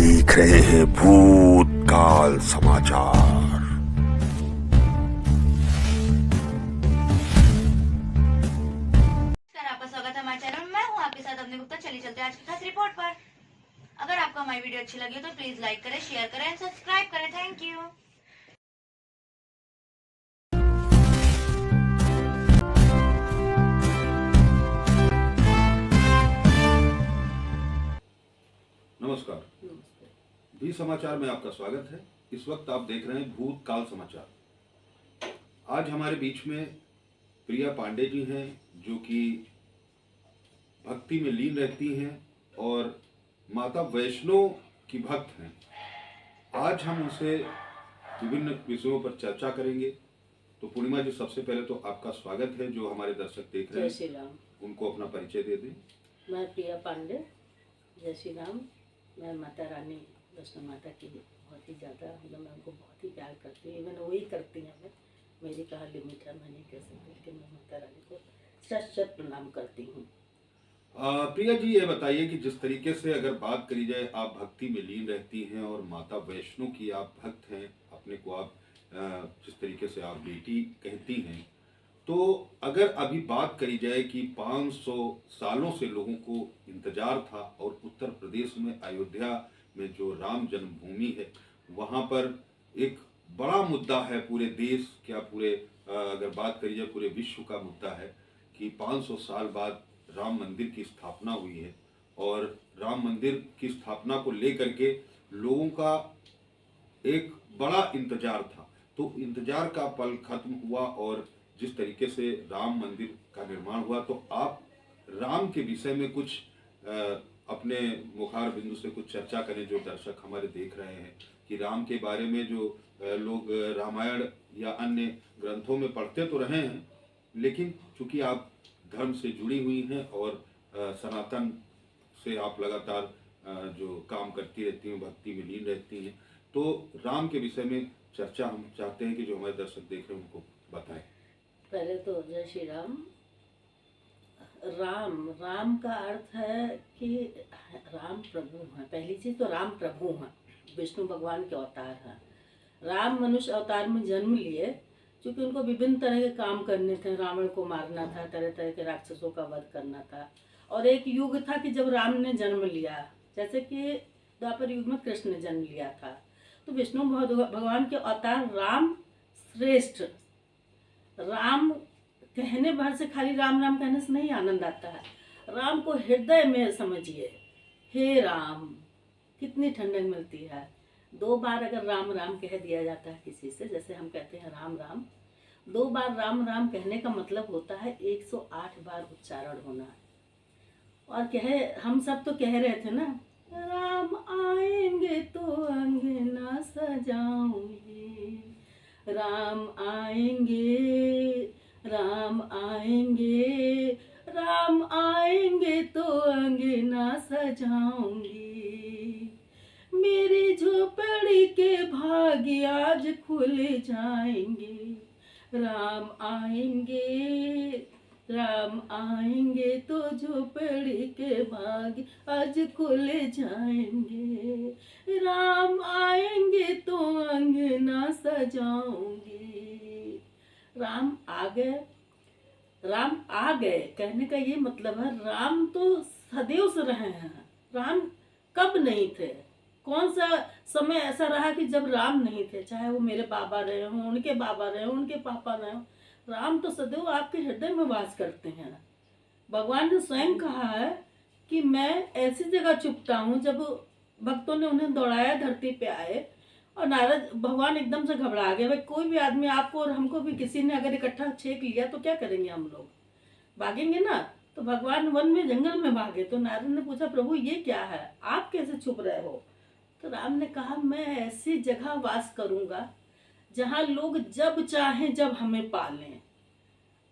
देख रहे हैं भूतकाल समाचार। सर, आपका स्वागत है हमारे चैनल में। मैं हूं आपके साथ अपने गुप्ता। चलिए चलते हैं आज की खास रिपोर्ट पर। अगर आपको हमारी वीडियो अच्छी लगी हो तो प्लीज लाइक करें, शेयर करें एंड सब्सक्राइब करें। Thank you. नमस्कार। भी समाचार में आपका स्वागत है। इस वक्त आप देख रहे हैं भूतकाल समाचार। आज हमारे बीच में प्रिया पांडे जी हैं, जो कि भक्ति में लीन रहती हैं और माता वैष्णो की भक्त हैं। आज हम उनसे विभिन्न विषयों पर चर्चा करेंगे। तो पूर्णिमा जी, सबसे पहले तो आपका स्वागत है। जो हमारे दर्शक देख रहे हैं, जय श्री राम। उनको अपना परिचय दे दें। मैं प्रिया पांडे। जय श्री राम। मैं माता रानी वैष्णो माता की बहुत ही ज़्यादा मैं उनको बहुत ही प्यार करती हूँ। इवन वही करती हैं। मेरी कहा लिमिट है, मैं नहीं कह सकती, लेकिन मैं माता रानी को शत शत प्रणाम करती हूँ। प्रिया जी, ये बताइए कि जिस तरीके से अगर बात करी जाए, आप भक्ति में लीन रहती हैं और माता वैष्णो की आप भक्त हैं, अपने को आप जिस तरीके से आप बेटी कहती हैं, तो अगर अभी बात करी जाए कि 500 सालों से लोगों को इंतजार था और उत्तर प्रदेश में अयोध्या में जो राम जन्मभूमि है, वहाँ पर एक बड़ा मुद्दा है। पूरे देश, क्या पूरे अगर बात करी जाए पूरे विश्व का मुद्दा है कि 500 साल बाद राम मंदिर की स्थापना हुई है और राम मंदिर की स्थापना को लेकर के लोगों का एक बड़ा इंतजार था। तो इंतजार का पल खत्म हुआ और जिस तरीके से राम मंदिर का निर्माण हुआ, तो आप राम के विषय में कुछ अपने मुखार बिंदु से कुछ चर्चा करें। जो दर्शक हमारे देख रहे हैं कि राम के बारे में जो लोग रामायण या अन्य ग्रंथों में पढ़ते तो रहे हैं, लेकिन चूंकि आप धर्म से जुड़ी हुई हैं और सनातन से आप लगातार जो काम करती रहती हैं, भक्ति में लीन रहती हैं, तो राम के विषय में चर्चा हम चाहते हैं कि जो हमारे दर्शक देख रहे हैं उनको बताएं। पहले तो जय श्री राम। राम का अर्थ है कि राम प्रभु हैं। पहली चीज तो राम प्रभु हैं, विष्णु भगवान के अवतार हैं। राम मनुष्य अवतार में जन्म लिए क्योंकि उनको विभिन्न तरह के काम करने थे। रावण को मारना था, तरह तरह के राक्षसों का वध करना था। और एक युग था कि जब राम ने जन्म लिया, जैसे कि द्वापर युग में कृष्ण ने जन्म लिया था। तो विष्णु भगवान के अवतार राम श्रेष्ठ। राम कहने भर से, खाली राम राम कहने से नहीं आनंद आता है। राम को हृदय में समझिए। हे राम, कितनी ठंडक मिलती है। 2 बार अगर राम राम कह दिया जाता है किसी से, जैसे हम कहते हैं राम राम, 2 बार राम राम कहने का मतलब होता है 108 बार उच्चारण होना। और हम सब तो कह रहे थे ना, राम आएंगे तो अंगना सजाऊंगी, राम आएंगे, राम आएंगे, राम आएंगे तो अंगना सजाऊंगी, मेरी झोपड़ी के भाग्य आज खुल जाएंगे, राम आएंगे, राम आएंगे तो झोपड़ी के भाग्य आज खुल जाएंगे, राम आएंगे तो अंगना सजाऊंगी। राम आ गए। राम आ गए कहने का ये मतलब है, राम तो सदैव से रहे हैं। राम कब नहीं थे? कौन सा समय ऐसा रहा कि जब राम नहीं थे? चाहे वो मेरे बाबा रहे हों, उनके बाबा रहे हों, उनके पापा रहे हों, राम तो सदैव आपके हृदय में वास करते हैं। भगवान ने स्वयं कहा है कि मैं ऐसी जगह चुपता हूँ। जब भक्तों ने उन्हें दौड़ाया, धरती पे आए और नारद भगवान एकदम से घबरा गए। भाई, कोई भी आदमी, आपको और हमको भी किसी ने अगर इकट्ठा छेक लिया तो क्या करेंगे? हम लोग भागेंगे ना। तो भगवान वन में, जंगल में भागे। तो नारद ने पूछा, प्रभु ये क्या है, आप कैसे छुप रहे हो? तो राम ने कहा, मैं ऐसी जगह वास करूंगा जहां लोग जब चाहें जब हमें पालें।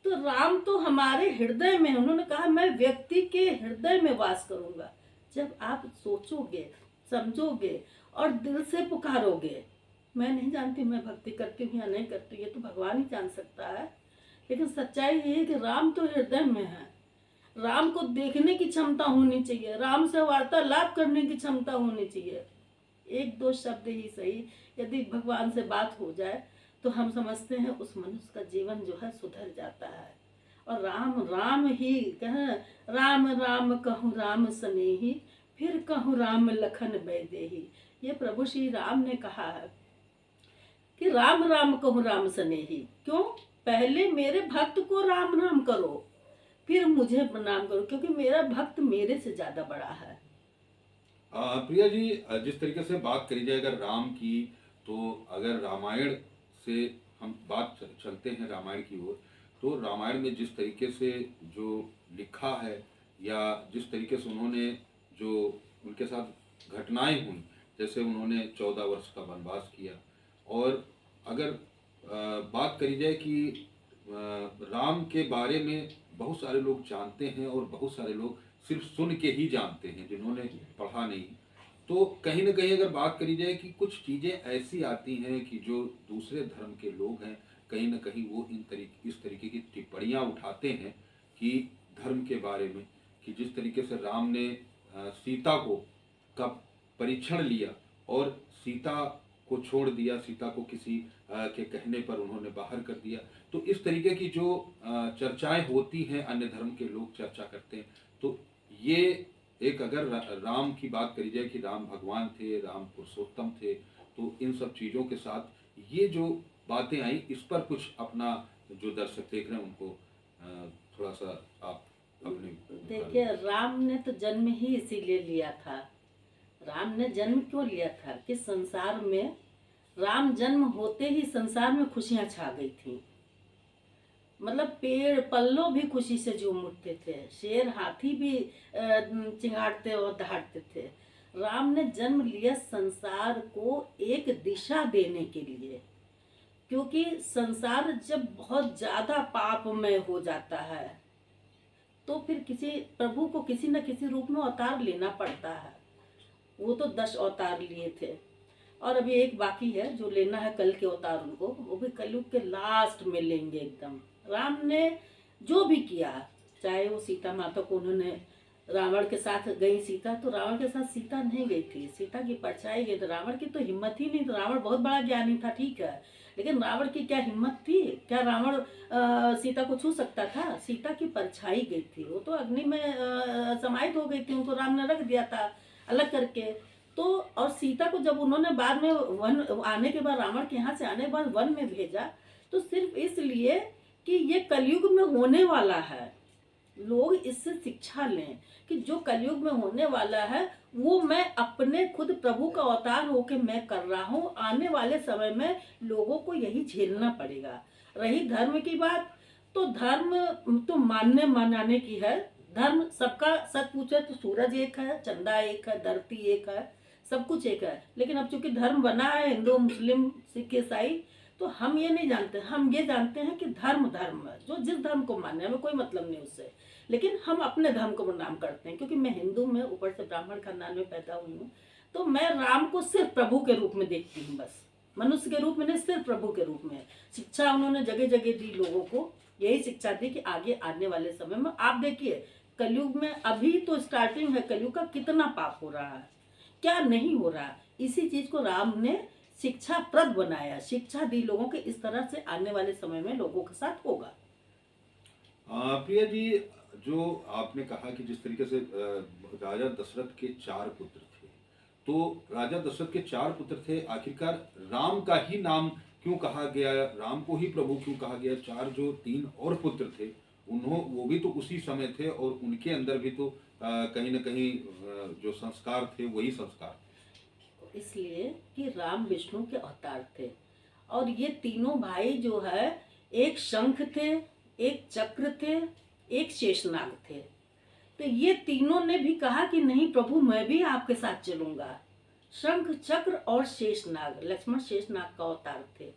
तो राम तो हमारे हृदय में। उन्होंने कहा, मैं व्यक्ति के हृदय में वास करूंगा। जब आप सोचोगे, समझोगे और दिल से पुकारोगे। मैं नहीं जानती मैं भक्ति करती हूँ या नहीं करती, ये तो भगवान ही जान सकता है। लेकिन सच्चाई ये है कि राम तो हृदय में है। राम को देखने की क्षमता होनी चाहिए, राम से वार्तालाप करने की क्षमता होनी चाहिए। एक दो शब्द ही सही यदि भगवान से बात हो जाए तो हम समझते हैं उस मनुष्य का जीवन जो है सुधर जाता है। और राम राम ही कह, राम राम कहूँ राम सनेही, फिर कहूँ राम लखन बैदेही। ये प्रभु श्री राम ने कहा है कि राम राम कहूँ राम सनेही। क्यों? पहले मेरे भक्त को राम राम करो, फिर मुझे प्रणाम करो, क्योंकि मेरा भक्त मेरे से ज्यादा बड़ा है। प्रिया जी, जिस तरीके से बात करी जाए अगर राम की, तो अगर रामायण से हम चलते हैं रामायण की ओर, तो रामायण में जिस तरीके से जो लिखा है या जिस तरीके से उन्होंने जो उनके साथ घटनाएं हुई, जैसे उन्होंने 14 वर्ष का वनवास किया, और अगर बात करी जाए कि राम के बारे में बहुत सारे लोग जानते हैं और बहुत सारे लोग सिर्फ सुन के ही जानते हैं, जिन्होंने पढ़ा नहीं, तो कहीं ना कहीं अगर बात करी जाए कि कुछ चीज़ें ऐसी आती हैं कि जो दूसरे धर्म के लोग हैं कहीं ना कहीं वो इस तरीके की टिप्पणियां उठाते हैं कि धर्म के बारे में, कि जिस तरीके से राम ने सीता को का परीक्षण लिया और सीता को छोड़ दिया, सीता को किसी के कहने पर उन्होंने बाहर कर दिया। तो इस तरीके की जो चर्चाएं होती हैं, अन्य धर्म के लोग चर्चा करते हैं, तो ये एक अगर राम की बात करी जाए कि राम भगवान थे, राम पुरुषोत्तम थे, तो इन सब चीज़ों के साथ ये जो बातें आई, इस पर कुछ अपना जो दर्शक देख रहे हैं उनको थोड़ा सा आप अपने। देखिए, राम ने तो जन्म ही इसीलिए लिया था। राम ने जन्म क्यों लिया था कि संसार में, राम जन्म होते ही संसार में खुशियां छा गई थी। मतलब पेड़ पल्लों भी खुशी से झूम उठते थे, शेर हाथी भी चिंगाड़ते और दहाड़ते थे। राम ने जन्म लिया संसार को एक दिशा देने के लिए, क्योंकि संसार जब बहुत ज्यादा पापमय हो जाता है तो फिर किसी प्रभु को किसी न किसी रूप में अवतार लेना पड़ता है। वो तो 10 अवतार लिए थे और अभी एक बाकी है जो लेना है कल के अवतार उनको, वो भी कलयुग के लास्ट में लेंगे एकदम। राम ने जो भी किया, चाहे वो सीता माता को उन्होंने, रावण के साथ गई सीता, तो रावण के साथ सीता नहीं गई थी, सीता की परछाई गई। तो रावण की तो हिम्मत ही नहीं, तो रावण बहुत बड़ा ज्ञानी था, ठीक है, लेकिन रावण की क्या हिम्मत थी? क्या रावण सीता को छू सकता था? सीता की परछाई गई थी, वो तो अग्नि में समाहित हो गई थी, उनको राम ने रख दिया था अलग करके। तो और सीता को जब उन्होंने बाद में वन आने के बाद, रावण के यहाँ से आने के बाद वन में भेजा, तो सिर्फ इसलिए कि ये कलयुग में होने वाला है। लोग इससे शिक्षा लें कि जो कलयुग में होने वाला है वो मैं अपने खुद प्रभु का अवतार होके मैं कर रहा हूँ। आने वाले समय में लोगों को यही झेलना पड़ेगा। रही धर्म की बात, तो धर्म तो मानने मनाने की है। धर्म सबका, सच पूछे तो सूरज एक है, चंदा एक है, धरती एक है, सब कुछ एक है। लेकिन अब चूंकि धर्म बना है हिंदू मुस्लिम सिख ईसाई, तो हम ये नहीं जानते, हम ये जानते हैं कि धर्म धर्म है, जो जिस धर्म को माने, हमें कोई मतलब नहीं उससे, लेकिन हम अपने धर्म को प्रणाम करते हैं। क्योंकि मैं हिंदू में, ऊपर से ब्राह्मण खानदान में पैदा हुई हूँ, तो मैं राम को सिर्फ प्रभु के रूप में देखती हूँ, बस मनुष्य के रूप में नहीं, सिर्फ प्रभु के रूप में। शिक्षा उन्होंने जगह जगह दी लोगों को, यही शिक्षा दी कि आगे आने वाले समय में आप देखिए कलयुग में, अभी तो स्टार्टिंग है कलयुग का, कितना पाप हो रहा है, क्या नहीं हो रहा। इसी चीज को राम ने शिक्षाप्रद बनाया, शिक्षा दी लोगों के, इस तरह से आने वाले समय में लोगों के साथ होगा। प्रिया जी, जो आपने कहा कि जिस तरीके से राजा दशरथ के 4 पुत्र थे, तो राजा दशरथ के 4 पुत्र थे, आखिरकार राम का ही नाम क्यों कहा गया, राम को ही प्रभु क्यों कहा गया? 4 जो 3 और पुत्र थे, वो भी तो उसी समय थे और उनके अंदर भी तो कहीं ना कहीं जो संस्कार थे वही संस्कार थे। इसलिए कि राम विष्णु के अवतार थे, और ये तीनों भाई जो है, एक शंख थे, एक चक्र थे, एक शेषनाग थे। तो ये तीनों ने भी कहा कि नहीं प्रभु, मैं भी आपके साथ चलूंगा। शंख चक्र और शेषनाग, लक्ष्मण शेषनाग का अवतार थे।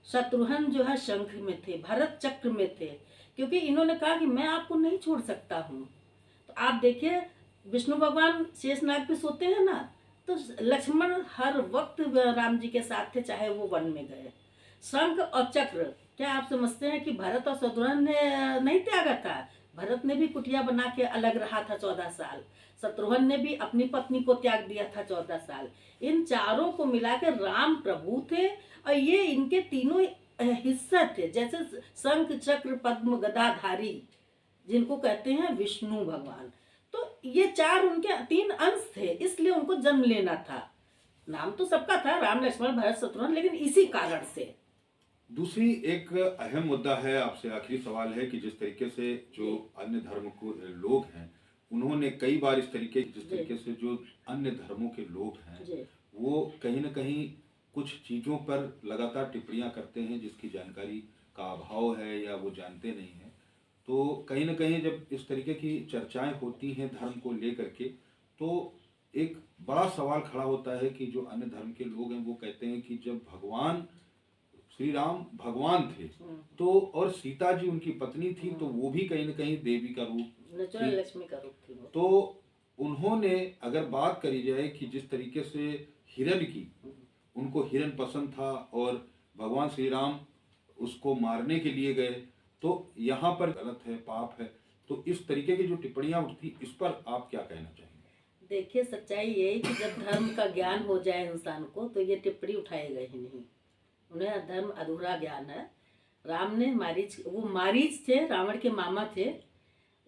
शत्रुघ्न जो है शंख में थे, भरत चक्र में थे, क्योंकि इन्होंने कहा कि मैं आपको नहीं छोड़ सकता हूँ। तो आप देखिए विष्णु भगवान शेषनाग पे सोते हैं ना, तो लक्ष्मण हर वक्त राम जी के साथ थे, चाहे वो वन में गए। शंख और चक्र, क्या आप समझते हैं कि भरत और शत्रुघ्न ने नहीं त्यागा था? भरत ने भी कुटिया बना के अलग रहा था 14 साल। शत्रुघ्न ने भी अपनी पत्नी को त्याग दिया था 14 साल। इन चारों को मिलाकर राम प्रभु थे और ये इनके तीनों हिस्सा थे, जैसे शंख चक्र पद्म गदाधारी जिनको कहते हैं विष्णु भगवान। तो ये चार उनके 3 अंश थे, इसलिए उनको जन्म लेना था। नाम तो सबका था राम लक्ष्मण भरत शत्रुघ्न, लेकिन इसी कारण से। दूसरी एक अहम मुद्दा है, आपसे आखिरी सवाल है कि जिस तरीके से जो अन्य धर्म को लोग हैं उन्होंने कई बार इस तरीके जिस तरीके से जो अन्य धर्मों के लोग हैं वो कहीं ना कहीं कुछ चीज़ों पर लगातार टिप्पणियां करते हैं जिसकी जानकारी का अभाव है या वो जानते नहीं हैं। तो कहीं ना कहीं जब इस तरीके की चर्चाएं होती हैं धर्म को लेकर के, तो एक बड़ा सवाल खड़ा होता है कि जो अन्य धर्म के लोग हैं वो कहते हैं कि जब भगवान श्री राम भगवान थे तो और सीता जी उनकी पत्नी थी तो वो भी कहीं ना कहीं देवी का रूप नेचुरल लक्ष्मी का रूप थी वो। तो उन्होंने अगर बात करी जाए कि जिस तरीके से हिरण की उनको हिरण पसंद था और भगवान श्री राम उसको मारने के लिए गए, तो यहाँ पर गलत है, पाप है। तो इस तरीके की जो टिप्पणियां उठती इस पर आप क्या कहना चाहेंगे? देखिए सच्चाई ये है कि जब धर्म का ज्ञान हो जाए इंसान को तो ये टिप्पणी उठाएगा ही नहीं। उन्हें धर्म अधूरा ज्ञान है। राम ने वो मारीच थे, रावण के मामा थे।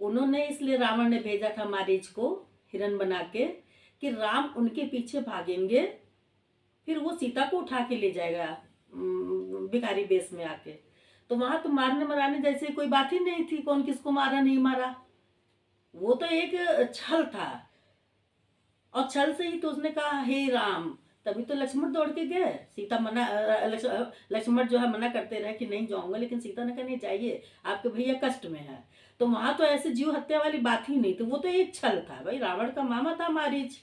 उन्होंने इसलिए रावण ने भेजा था मारीच को हिरण बना के कि राम उनके पीछे भागेंगे, फिर वो सीता को उठा के ले जाएगा भिखारी बेस में आके। तो वहां तो मारने मराने जैसे कोई बात ही नहीं थी, कौन किसको मारा नहीं मारा। वो तो एक छल था और छल से ही तो उसने कहा हे राम, तभी तो लक्ष्मण दौड़ के गए। सीता मना लक्ष्मण जो है मना करते रहे कि नहीं जाऊंगा, लेकिन सीता ने कहा नहीं चाहिए, आपके भैया कष्ट में है। तो वहां तो ऐसे जीव हत्या वाली बात ही नहीं थी, वो तो एक छल था। भाई रावण का मामा था मारीच,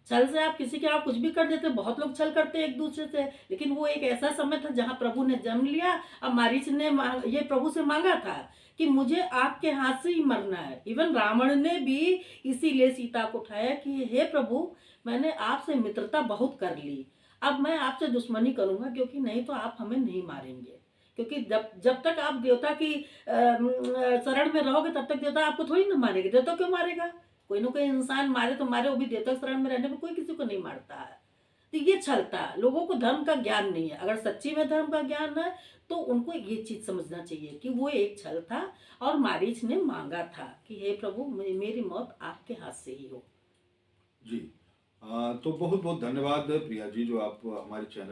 छल से आप किसी के आप कुछ भी कर देते। बहुत लोग छल करते एक दूसरे से, लेकिन वो एक ऐसा समय था जहां प्रभु ने जन्म लिया और मारीच ने ये प्रभु से मांगा था कि मुझे आपके हाथ से ही मरना है। इवन रावण ने भी इसीलिए सीता को उठाया कि हे प्रभु, मैंने आपसे मित्रता बहुत कर ली, अब मैं आपसे दुश्मनी करूंगा, क्योंकि नहीं तो आप हमें नहीं मारेंगे। क्योंकि जब तक आप देवता की शरण में रहोगे तब तक देवता आपको थोड़ी ना मारेगा। देवता क्यों मारेगा? कोई ना कोई इंसान मारे तो मारे, वो भी देवता शरण में रहने में कोई किसी को नहीं मारता है। तो ये छलता, लोगों को धर्म का ज्ञान नहीं है। अगर सच्ची में धर्म का ज्ञान है तो उनको ये चीज समझना चाहिए कि वो एक छल था और मारीच ने मांगा था कि हे प्रभु, मेरी मौत आपके हाथ से ही हो। जी तो बहुत बहुत धन्यवाद प्रिया जी जो आप हमारे चैनल